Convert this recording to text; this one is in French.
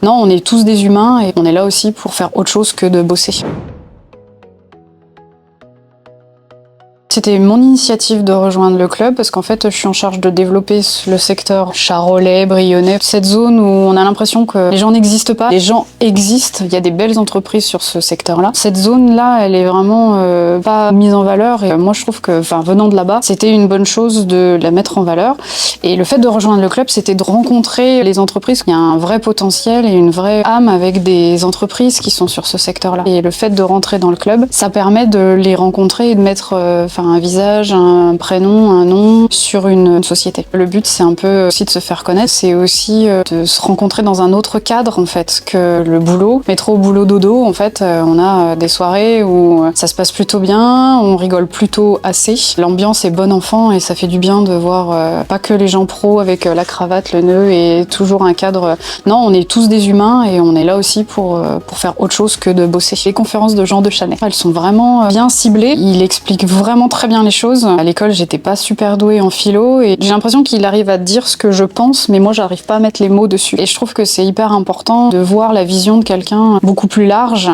non, on est tous des humains et on est là aussi pour faire autre chose que de bosser. C'était mon initiative de rejoindre le club parce qu'en fait, je suis en charge de développer le secteur charolais, brionnais. Cette zone où on a l'impression que les gens n'existent pas. Les gens existent, il y a des belles entreprises sur ce secteur-là. Cette zone-là, elle est vraiment pas mise en valeur et moi je trouve que, venant de là-bas, c'était une bonne chose de la mettre en valeur. Et le fait de rejoindre le club, c'était de rencontrer les entreprises. Il y a un vrai potentiel et une vraie âme avec des entreprises qui sont sur ce secteur-là. Et le fait de rentrer dans le club, ça permet de les rencontrer et de mettre un visage, un prénom, un nom sur une société. Le but, c'est un peu aussi de se faire connaître, c'est aussi de se rencontrer dans un autre cadre en fait que le boulot. Métro, boulot, dodo, en fait, on a des soirées où ça se passe plutôt bien, on rigole plutôt assez. L'ambiance est bonne enfant et ça fait du bien de voir pas que les gens pros avec la cravate, le nœud et toujours un cadre. Non, on est tous des humains et on est là aussi pour faire autre chose que de bosser. Les conférences de Jean de Chanay, elles sont vraiment bien ciblées. Il explique vraiment très bien les choses. À l'école, j'étais pas super douée en philo et j'ai l'impression qu'il arrive à dire ce que je pense, mais moi, j'arrive pas à mettre les mots dessus. Et je trouve que c'est hyper important de voir la vision de quelqu'un beaucoup plus large.